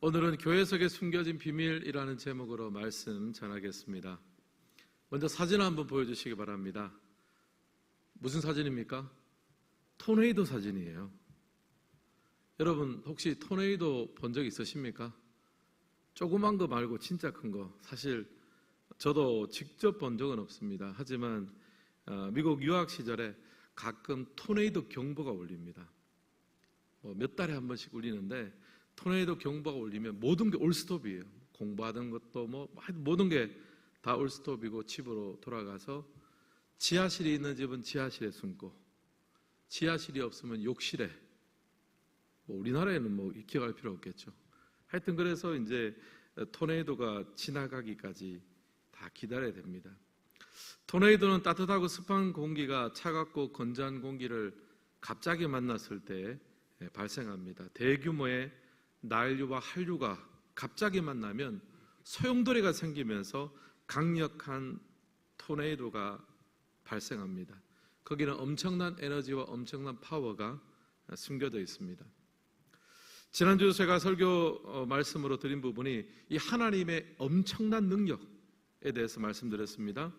오늘은 교회 속에 숨겨진 비밀이라는 제목으로 말씀 전하겠습니다. 먼저 사진 한번 보여주시기 바랍니다. 무슨 사진입니까? 토네이도 사진이에요. 여러분 혹시 토네이도 본 적 있으십니까? 조그만 거 말고 진짜 큰 거. 사실 저도 직접 본 적은 없습니다. 하지만 미국 유학 시절에 가끔 토네이도 경보가 울립니다. 몇 달에 한 번씩 울리는데 토네이도 경보가 울리면 모든 게 올스톱이에요. 공부하던 것도 모든 게 다 올스톱이고 집으로 돌아가서 지하실이 있는 집은 지하실에 숨고 지하실이 없으면 욕실에, 우리나라에는 기억할 필요 없겠죠. 하여튼 그래서 이제 토네이도가 지나가기까지 다 기다려야 됩니다. 토네이도는 따뜻하고 습한 공기가 차갑고 건조한 공기를 갑자기 만났을 때 발생합니다. 대규모의 난류와 한류가 갑자기 만나면 소용돌이가 생기면서 강력한 토네이도가 발생합니다. 거기는 엄청난 에너지와 엄청난 파워가 숨겨져 있습니다. 지난주 제가 설교 말씀으로 드린 부분이 이 하나님의 엄청난 능력에 대해서 말씀드렸습니다.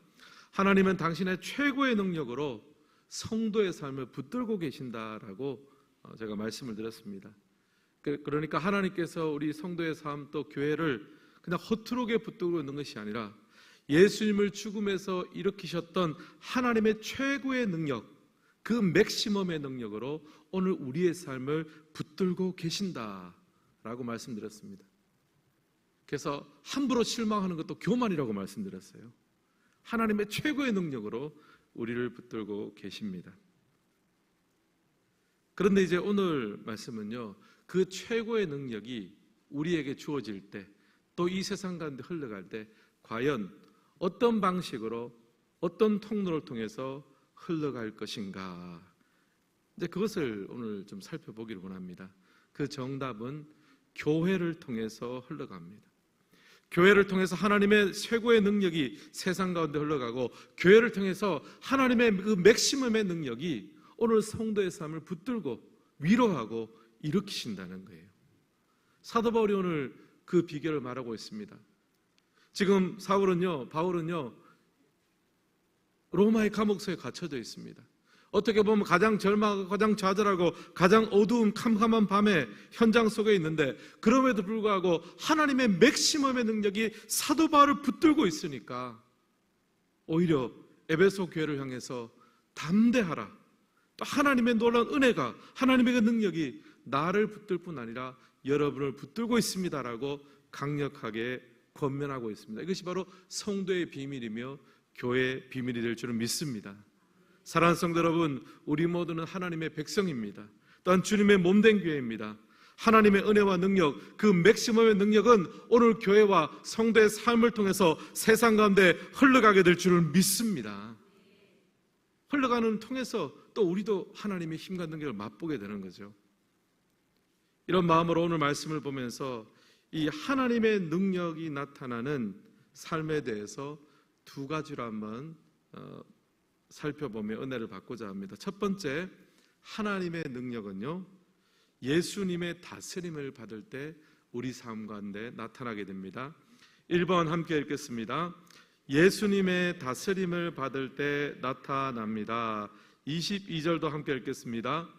하나님은 당신의 최고의 능력으로 성도의 삶을 붙들고 계신다라고 제가 말씀을 드렸습니다. 그러니까 하나님께서 우리 성도의 삶 또 교회를 그냥 허투루게 붙들고 있는 것이 아니라 예수님을 죽음에서 일으키셨던 하나님의 최고의 능력, 그 맥시멈의 능력으로 오늘 우리의 삶을 붙들고 계신다라고 말씀드렸습니다. 그래서 함부로 실망하는 것도 교만이라고 말씀드렸어요. 하나님의 최고의 능력으로 우리를 붙들고 계십니다. 그런데 이제 오늘 말씀은요, 그 최고의 능력이 우리에게 주어질 때, 또 이 세상 가운데 흘러갈 때 과연 어떤 방식으로, 어떤 통로를 통해서 흘러갈 것인가, 이제 그것을 오늘 좀 살펴보기를 원합니다. 그 정답은 교회를 통해서 흘러갑니다. 교회를 통해서 하나님의 최고의 능력이 세상 가운데 흘러가고, 교회를 통해서 하나님의 그 맥시멈의 능력이 오늘 성도의 삶을 붙들고 위로하고 일으키신다는 거예요. 사도 바울이 오늘 그 비결을 말하고 있습니다. 지금 바울은요 로마의 감옥소에 갇혀져 있습니다. 어떻게 보면 가장 절망하고 가장 좌절하고 가장 어두운 캄캄한 밤에 현장 속에 있는데, 그럼에도 불구하고 하나님의 맥시멈의 능력이 사도 바울을 붙들고 있으니까 오히려 에베소 교회를 향해서 담대하라, 또 하나님의 놀라운 은혜가, 하나님의 그 능력이 나를 붙들 뿐 아니라 여러분을 붙들고 있습니다라고 강력하게 권면하고 있습니다. 이것이 바로 성도의 비밀이며 교회의 비밀이 될 줄은 믿습니다. 사랑하는 성도 여러분, 우리 모두는 하나님의 백성입니다. 또한 주님의 몸된 교회입니다. 하나님의 은혜와 능력, 그 맥시멈의 능력은 오늘 교회와 성도의 삶을 통해서 세상 가운데 흘러가게 될 줄을 믿습니다. 흘러가는 통해서 또 우리도 하나님의 힘과 능력을 맛보게 되는 거죠. 이런 마음으로 오늘 말씀을 보면서 이 하나님의 능력이 나타나는 삶에 대해서 두 가지로 한번 살펴보며 은혜를 받고자 합니다. 첫 번째, 하나님의 능력은요, 예수님의 다스림을 받을 때 우리 삶 가운데 나타나게 됩니다. 1번 함께 읽겠습니다. 예수님의 다스림을 받을 때 나타납니다. 22절도 함께 읽겠습니다.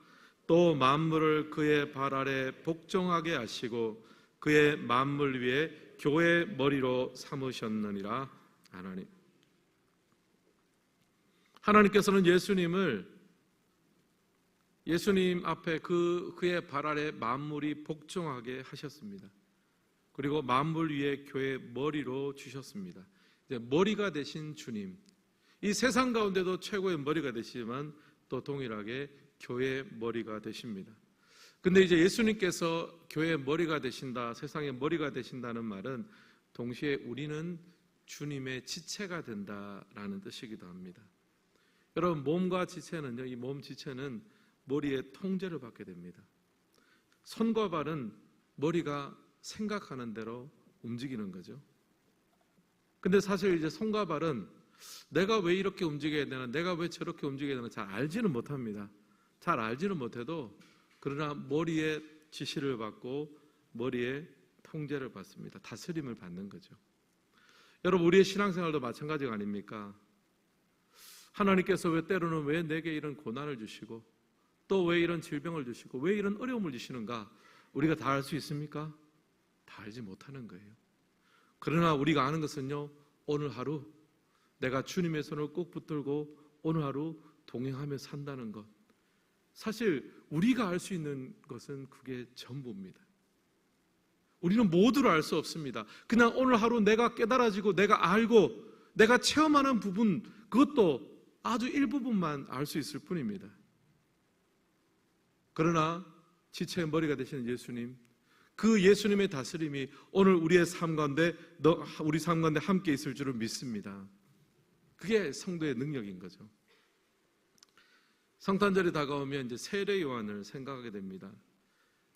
또 만물을 그의 발 아래 복종하게 하시고 그의 만물 위에 교회의 머리로 삼으셨느니라. 하나님께서는 예수님 앞에 그의 발 아래 만물이 복종하게 하셨습니다. 그리고 만물 위에 교회의 머리로 주셨습니다. 이제 머리가 되신 주님, 이 세상 가운데도 최고의 머리가 되시지만 또 동일하게 교회의 머리가 되십니다. 근데 이제 예수님께서 교회의 머리가 되신다, 세상의 머리가 되신다는 말은 동시에 우리는 주님의 지체가 된다라는 뜻이기도 합니다. 여러분, 몸과 지체는요, 이 몸 지체는 머리의 통제를 받게 됩니다. 손과 발은 머리가 생각하는 대로 움직이는 거죠. 근데 사실 이제 손과 발은 내가 왜 이렇게 움직여야 되나, 내가 왜 저렇게 움직여야 되나 잘 알지는 못합니다. 잘 알지는 못해도 그러나 머리에 지시를 받고 머리에 통제를 받습니다. 다스림을 받는 거죠. 여러분, 우리의 신앙생활도 마찬가지가 아닙니까? 하나님께서 왜 때로는 왜 내게 이런 고난을 주시고 또 왜 이런 질병을 주시고 왜 이런 어려움을 주시는가? 우리가 다 알 수 있습니까? 다 알지 못하는 거예요. 그러나 우리가 아는 것은요, 오늘 하루 내가 주님의 손을 꼭 붙들고 오늘 하루 동행하며 산다는 것, 사실 우리가 알 수 있는 것은 그게 전부입니다. 우리는 모두를 알 수 없습니다. 그냥 오늘 하루 내가 깨달아지고 내가 알고 내가 체험하는 부분, 그것도 아주 일부분만 알 수 있을 뿐입니다. 그러나 지체의 머리가 되시는 예수님, 그 예수님의 다스림이 오늘 우리의 삶 가운데 우리 삶 가운데 함께 있을 줄을 믿습니다. 그게 성도의 능력인 거죠. 성탄절이 다가오면 이제 세례 요한을 생각하게 됩니다.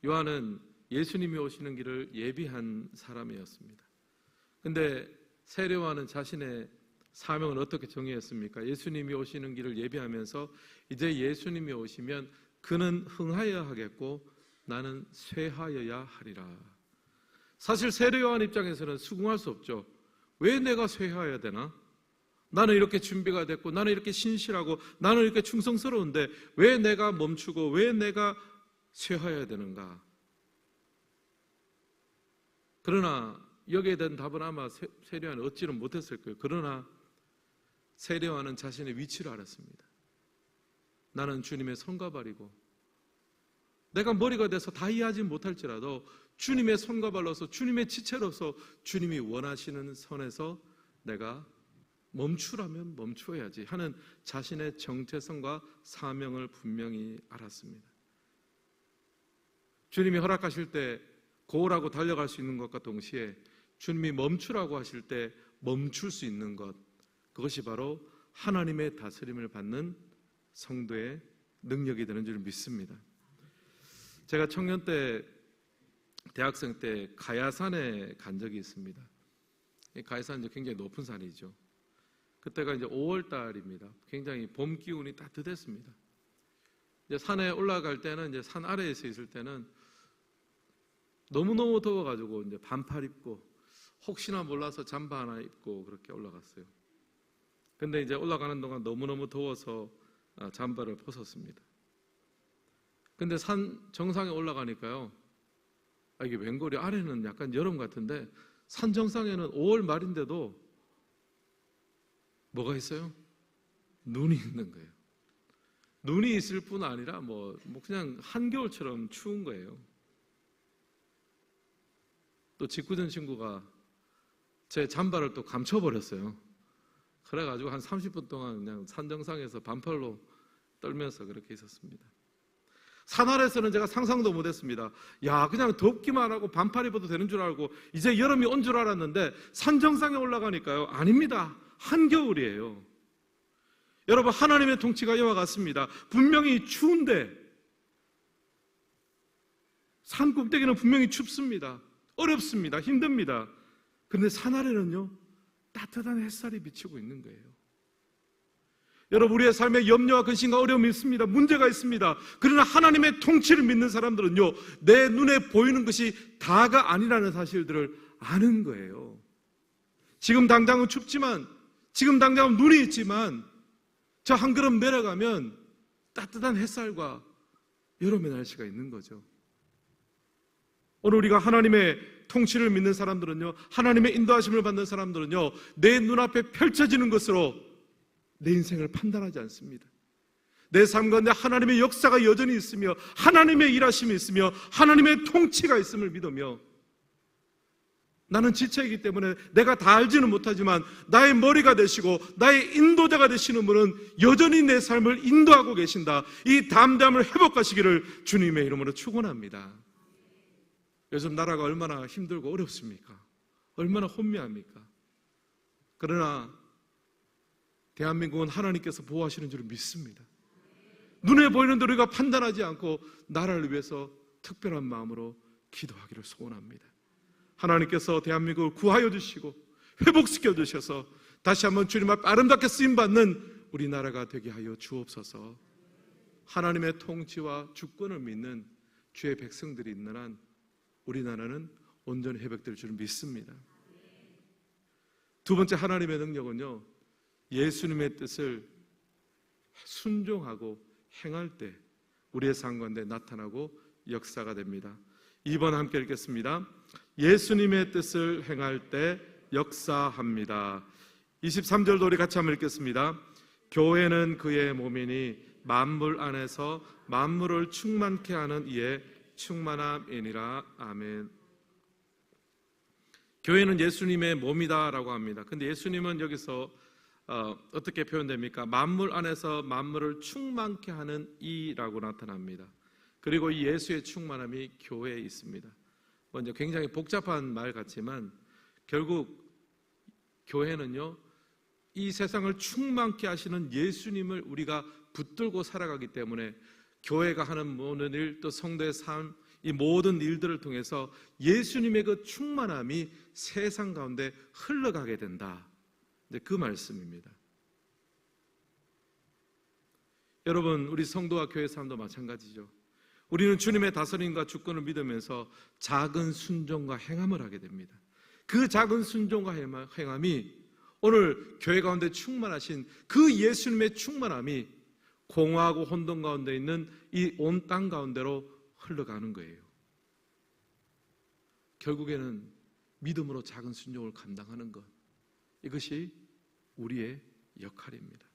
요한은 예수님이 오시는 길을 예비한 사람이었습니다. 근데 세례 요한은 자신의 사명을 어떻게 정의했습니까? 예수님이 오시는 길을 예비하면서 이제 예수님이 오시면 그는 흥하여야 하겠고 나는 쇠하여야 하리라. 사실 세례 요한 입장에서는 수긍할 수 없죠. 왜 내가 쇠하여야 되나? 나는 이렇게 준비가 됐고 나는 이렇게 신실하고 나는 이렇게 충성스러운데 왜 내가 멈추고 왜 내가 쇠하여야 되는가? 그러나 여기에 대한 답은 아마 세례 요한은 얻지는 못했을 거예요. 그러나 세례 요한은 자신의 위치를 알았습니다. 나는 주님의 손과 발이고 내가 머리가 돼서 다 이해하지 못할지라도 주님의 손과 발로서 주님의 지체로서 주님이 원하시는 선에서 내가 멈추라면 멈추어야지 하는 자신의 정체성과 사명을 분명히 알았습니다. 주님이 허락하실 때 고라고 달려갈 수 있는 것과 동시에 주님이 멈추라고 하실 때 멈출 수 있는 것, 그것이 바로 하나님의 다스림을 받는 성도의 능력이 되는 줄 믿습니다. 제가 청년 때, 대학생 때 가야산에 간 적이 있습니다. 가야산은 굉장히 높은 산이죠. 그때가 이제 5월 달입니다. 굉장히 봄 기운이 따뜻했습니다. 이제 산에 올라갈 때는 이제 산 아래에서 있을 때는 너무너무 더워가지고 이제 반팔 입고 혹시나 몰라서 잠바 하나 입고 그렇게 올라갔어요. 근데 이제 올라가는 동안 너무너무 더워서 잠바를 벗었습니다. 근데 산 정상에 올라가니까요, 이게 웬걸이 아래는 약간 여름 같은데 산 정상에는 5월 말인데도 뭐가 있어요? 눈이 있는 거예요. 눈이 있을 뿐 아니라 뭐 그냥 한겨울처럼 추운 거예요. 또 직구전 친구가 제 잠바를 또 감춰버렸어요. 그래가지고 한 30분 동안 그냥 산 정상에서 반팔로 떨면서 그렇게 있었습니다. 산 아래에서는 제가 상상도 못했습니다. 야, 그냥 덥기만 하고 반팔 입어도 되는 줄 알고 이제 여름이 온 줄 알았는데 산 정상에 올라가니까요, 아닙니다. 한겨울이에요. 여러분, 하나님의 통치가 이와 같습니다. 분명히 추운데 산 꼭대기는 분명히 춥습니다. 어렵습니다. 힘듭니다. 그런데 산 아래는요, 따뜻한 햇살이 비치고 있는 거예요. 여러분, 우리의 삶에 염려와 근심과 어려움이 있습니다. 문제가 있습니다. 그러나 하나님의 통치를 믿는 사람들은요, 내 눈에 보이는 것이 다가 아니라는 사실들을 아는 거예요. 지금 당장은 춥지만, 지금 당장은 눈이 있지만 저 한 걸음 내려가면 따뜻한 햇살과 여름의 날씨가 있는 거죠. 오늘 우리가 하나님의 통치를 믿는 사람들은요, 하나님의 인도하심을 받는 사람들은요, 내 눈앞에 펼쳐지는 것으로 내 인생을 판단하지 않습니다. 내 삶 가운데 하나님의 역사가 여전히 있으며 하나님의 일하심이 있으며 하나님의 통치가 있음을 믿으며, 나는 지체이기 때문에 내가 다 알지는 못하지만 나의 머리가 되시고 나의 인도자가 되시는 분은 여전히 내 삶을 인도하고 계신다, 이 담대함을 회복하시기를 주님의 이름으로 축원합니다. 요즘 나라가 얼마나 힘들고 어렵습니까? 얼마나 혼미합니까? 그러나 대한민국은 하나님께서 보호하시는 줄 믿습니다. 눈에 보이는 대로 우리가 판단하지 않고 나라를 위해서 특별한 마음으로 기도하기를 소원합니다. 하나님께서 대한민국을 구하여 주시고 회복시켜 주셔서 다시 한번 주님 앞 아름답게 쓰임받는 우리나라가 되게 하여 주옵소서. 하나님의 통치와 주권을 믿는 주의 백성들이 있는 한 우리나라는 온전히 회복될 줄 믿습니다. 두 번째 하나님의 능력은요, 예수님의 뜻을 순종하고 행할 때 우리의 삶 가운데 나타나고 역사가 됩니다. 2번 함께 읽겠습니다. 예수님의 뜻을 행할 때 역사합니다. 23절도 우리 같이 한번 읽겠습니다. 교회는 그의 몸이니 만물 안에서 만물을 충만케 하는 이의 충만함이니라. 아멘. 교회는 예수님의 몸이다라고 합니다. 근데 예수님은 여기서 어떻게 표현됩니까? 만물 안에서 만물을 충만케 하는 이라고 나타납니다. 그리고 이 예수의 충만함이 교회에 있습니다. 먼저 굉장히 복잡한 말 같지만 결국 교회는요, 이 세상을 충만케 하시는 예수님을 우리가 붙들고 살아가기 때문에 교회가 하는 모든 일, 또 성도의 삶, 이 모든 일들을 통해서 예수님의 그 충만함이 세상 가운데 흘러가게 된다. 그 말씀입니다. 여러분, 우리 성도와 교회 삶도 마찬가지죠. 우리는 주님의 다스림과 주권을 믿으면서 작은 순종과 행함을 하게 됩니다. 그 작은 순종과 행함이 오늘 교회 가운데 충만하신 그 예수님의 충만함이 공허하고 혼돈 가운데 있는 이 온 땅 가운데로 흘러가는 거예요. 결국에는 믿음으로 작은 순종을 감당하는 것, 이것이 우리의 역할입니다.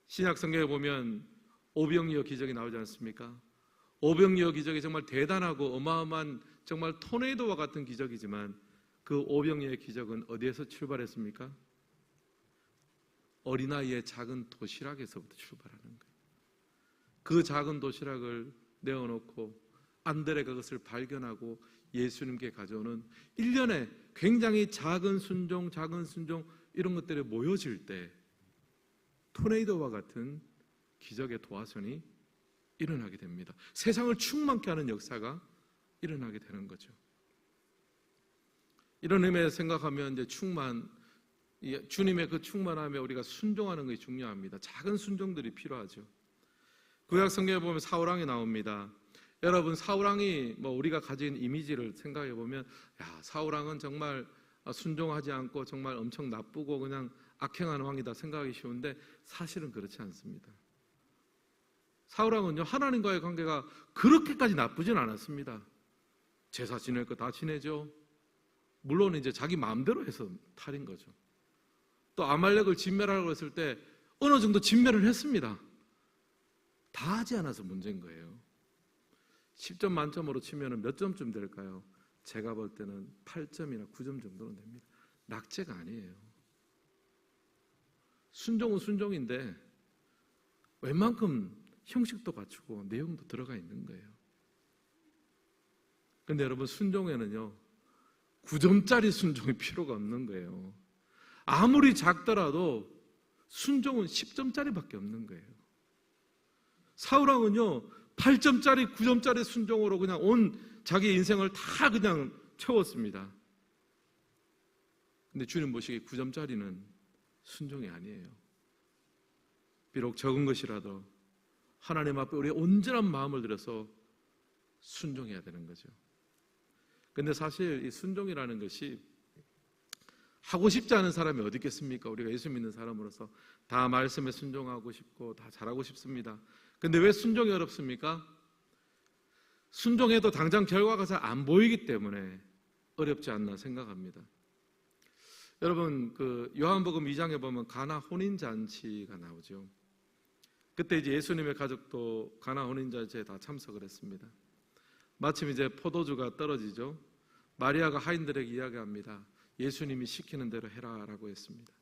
신약 성경에 보면 오병이어 기적이 나오지 않습니까? 오병이어 기적이 정말 대단하고 어마어마한 정말 토네이도와 같은 기적이지만 그 오병이어의 기적은 어디에서 출발했습니까? 어린아이의 작은 도시락에서부터 출발하는 거예요. 그 작은 도시락을 내어놓고 안드레가 그것을 발견하고 예수님께 가져오는 일련의 굉장히 작은 순종 이런 것들이 모여질 때 토네이도와 같은 기적의 도화선이 일어나게 됩니다. 세상을 충만케 하는 역사가 일어나게 되는 거죠. 이런 의미에서 생각하면 이제 주님의 그 충만함에 우리가 순종하는 것이 중요합니다. 작은 순종들이 필요하죠. 구약 성경에 보면 사울왕이 나옵니다. 여러분, 사울왕이 우리가 가진 이미지를 생각해 보면, 사울왕은 정말 순종하지 않고 정말 엄청 나쁘고 그냥 악행하는 왕이다 생각하기 쉬운데 사실은 그렇지 않습니다. 사울왕은요, 하나님과의 관계가 그렇게까지 나쁘진 않았습니다. 제사 지낼 거 다 지내죠. 물론 이제 자기 마음대로 해서 탈인 거죠. 또 아말렉을 진멸하려고 했을 때 어느 정도 진멸을 했습니다. 다 하지 않아서 문제인 거예요. 10점 만점으로 치면 몇 점쯤 될까요? 제가 볼 때는 8점이나 9점 정도는 됩니다. 낙제가 아니에요. 순종은 순종인데 웬만큼 형식도 갖추고 내용도 들어가 있는 거예요. 그런데 여러분, 순종에는요 9점짜리 순종이 필요가 없는 거예요. 아무리 작더라도 순종은 10점짜리밖에 없는 거예요. 사울왕은요 8점짜리 9점짜리 순종으로 그냥 온 자기 인생을 다 그냥 채웠습니다. 근데 주님 보시기에 9점짜리는 순종이 아니에요. 비록 적은 것이라도 하나님 앞에 우리의 온전한 마음을 들여서 순종해야 되는 거죠. 근데 사실 이 순종이라는 것이 하고 싶지 않은 사람이 어디 있겠습니까? 우리가 예수 믿는 사람으로서 다 말씀에 순종하고 싶고 다 잘하고 싶습니다. 근데 왜 순종이 어렵습니까? 순종해도 당장 결과가 잘 안 보이기 때문에 어렵지 않나 생각합니다. 여러분, 그 요한복음 2장에 보면 가나 혼인잔치가 나오죠. 그때 이제 예수님의 가족도 가나 혼인잔치에 다 참석을 했습니다. 마침 이제 포도주가 떨어지죠. 마리아가 하인들에게 이야기합니다. 예수님이 시키는 대로 해라라고 했습니다.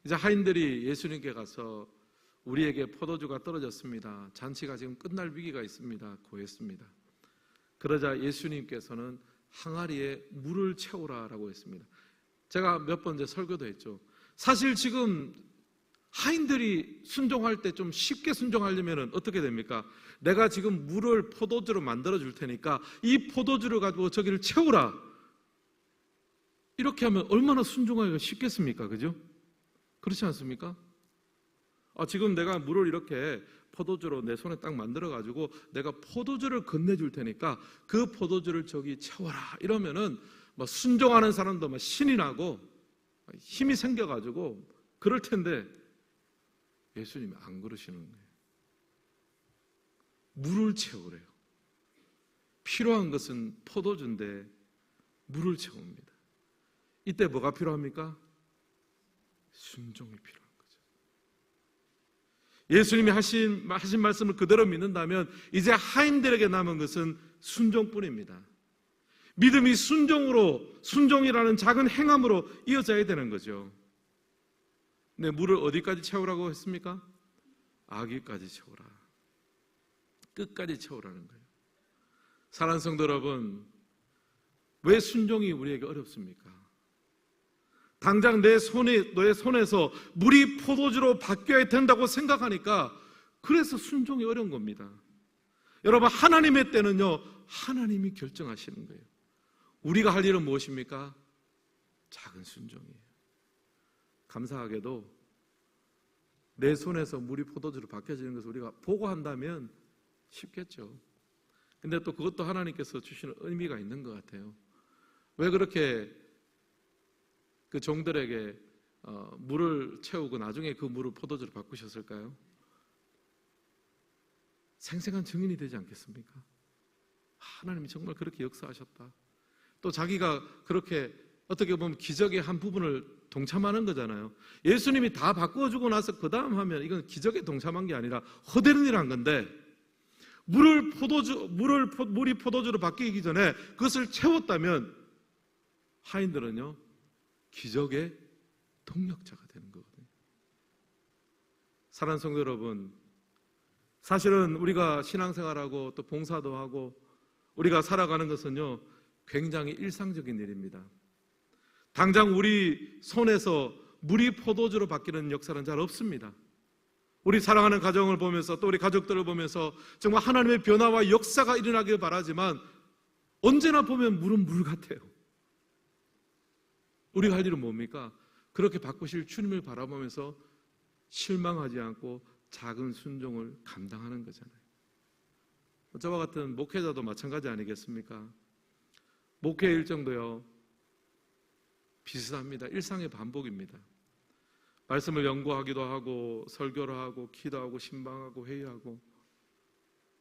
이제 하인들이 예수님께 가서 우리에게 포도주가 떨어졌습니다. 잔치가 지금 끝날 위기가 있습니다. 고했습니다. 그러자 예수님께서는 항아리에 물을 채우라라고 했습니다. 제가 몇 번 이제 설교도 했죠. 사실 지금 하인들이 순종할 때 좀 쉽게 순종하려면 어떻게 됩니까? 내가 지금 물을 포도주로 만들어 줄 테니까 이 포도주를 가지고 저기를 채우라. 이렇게 하면 얼마나 순종하기가 쉽겠습니까? 그죠? 그렇지 않습니까? 지금 내가 물을 이렇게 포도주로 내 손에 딱 만들어가지고 내가 포도주를 건네줄 테니까 그 포도주를 저기 채워라 이러면은 뭐 순종하는 사람도 막 신이 나고 힘이 생겨가지고 그럴 텐데 예수님이 안 그러시는 거예요. 물을 채우래요. 필요한 것은 포도주인데 물을 채웁니다. 이때 뭐가 필요합니까? 순종이 필요한 거죠. 예수님이 하신 말씀을 그대로 믿는다면 이제 하인들에게 남은 것은 순종뿐입니다. 믿음이 순종이라는 작은 행함으로 이어져야 되는 거죠. 근데 물을 어디까지 채우라고 했습니까? 아기까지 채우라. 끝까지 채우라는 거예요. 사랑하는 성도 여러분, 왜 순종이 우리에게 어렵습니까? 당장 너의 손에서 물이 포도주로 바뀌어야 된다고 생각하니까 그래서 순종이 어려운 겁니다. 여러분, 하나님의 때는요, 하나님이 결정하시는 거예요. 우리가 할 일은 무엇입니까? 작은 순종이에요. 감사하게도 내 손에서 물이 포도주로 바뀌어지는 것을 우리가 보고 한다면 쉽겠죠. 근데 또 그것도 하나님께서 주시는 의미가 있는 것 같아요. 왜 그렇게 그 종들에게 물을 채우고 나중에 그 물을 포도주로 바꾸셨을까요? 생생한 증인이 되지 않겠습니까? 하나님이 정말 그렇게 역사하셨다. 또 자기가 그렇게 어떻게 보면 기적의 한 부분을 동참하는 거잖아요. 예수님이 다 바꿔주고 나서 그 다음 하면 이건 기적에 동참한 게 아니라 허되는 일 한 건데 물이 포도주로 바뀌기 전에 그것을 채웠다면 하인들은요 기적의 동력자가 되는 거거든요. 사랑하는 성도 여러분, 사실은 우리가 신앙생활하고 또 봉사도 하고 우리가 살아가는 것은요 굉장히 일상적인 일입니다. 당장 우리 손에서 물이 포도주로 바뀌는 역사는 잘 없습니다. 우리 사랑하는 가정을 보면서 또 우리 가족들을 보면서 정말 하나님의 변화와 역사가 일어나길 바라지만 언제나 보면 물은 물 같아요. 우리가 할 일은 뭡니까? 그렇게 바꾸실 주님을 바라보면서 실망하지 않고 작은 순종을 감당하는 거잖아요. 저와 같은 목회자도 마찬가지 아니겠습니까? 목회 일정도요 비슷합니다. 일상의 반복입니다. 말씀을 연구하기도 하고 설교를 하고 기도하고 신방하고 회의하고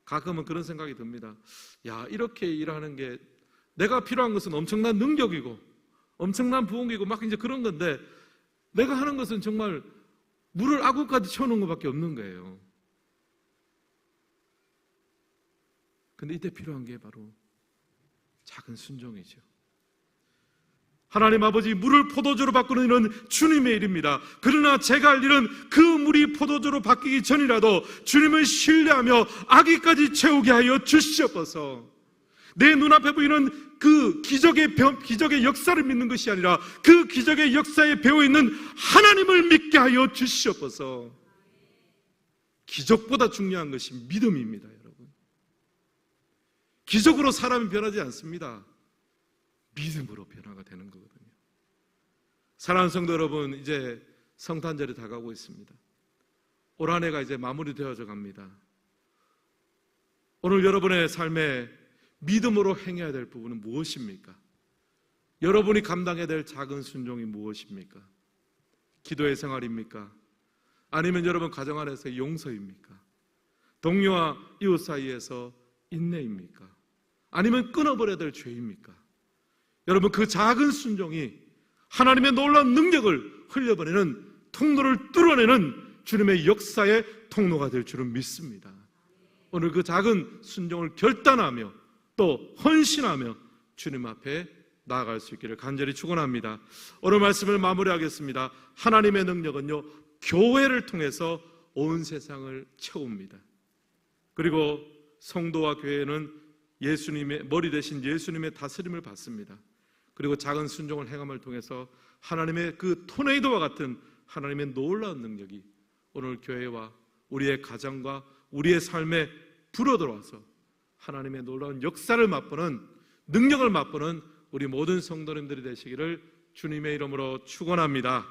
가끔은 그런 생각이 듭니다. 야, 이렇게 일하는 게 내가 필요한 것은 엄청난 능력이고 엄청난 부흥이고 막 이제 그런 건데 내가 하는 것은 정말 물을 아구까지 채우는 것밖에 없는 거예요. 근데 이때 필요한 게 바로 작은 순종이죠. 하나님 아버지, 물을 포도주로 바꾸는 일은 주님의 일입니다. 그러나 제가 할 일은 그 물이 포도주로 바뀌기 전이라도 주님을 신뢰하며 아기까지 채우게 하여 주시옵소서. 내 눈앞에 보이는 그 기적의 역사를 믿는 것이 아니라 그 기적의 역사에 배어있는 하나님을 믿게 하여 주시옵소서. 기적보다 중요한 것이 믿음입니다, 여러분. 기적으로 사람이 변하지 않습니다. 믿음으로 변화가 되는 거거든요. 사랑하는 성도 여러분, 이제 성탄절이 다가오고 있습니다. 올 한 해가 이제 마무리되어져 갑니다. 오늘 여러분의 삶에 믿음으로 행해야 될 부분은 무엇입니까? 여러분이 감당해야 될 작은 순종이 무엇입니까? 기도의 생활입니까? 아니면 여러분 가정 안에서 용서입니까? 동료와 이웃 사이에서 인내입니까? 아니면 끊어버려야 될 죄입니까? 여러분, 그 작은 순종이 하나님의 놀라운 능력을 흘려보내는 통로를 뚫어내는 주님의 역사의 통로가 될 줄은 믿습니다. 오늘 그 작은 순종을 결단하며 또 헌신하며 주님 앞에 나아갈 수 있기를 간절히 축원합니다. 오늘 말씀을 마무리하겠습니다. 하나님의 능력은요 교회를 통해서 온 세상을 채웁니다. 그리고 성도와 교회는 예수님의 머리 대신 예수님의 다스림을 받습니다. 그리고 작은 순종을 행함을 통해서 하나님의 그 토네이도와 같은 하나님의 놀라운 능력이 오늘 교회와 우리의 가정과 우리의 삶에 불어들어와서 하나님의 놀라운 역사를 맛보는, 능력을 맛보는 우리 모든 성도님들이 되시기를 주님의 이름으로 축원합니다.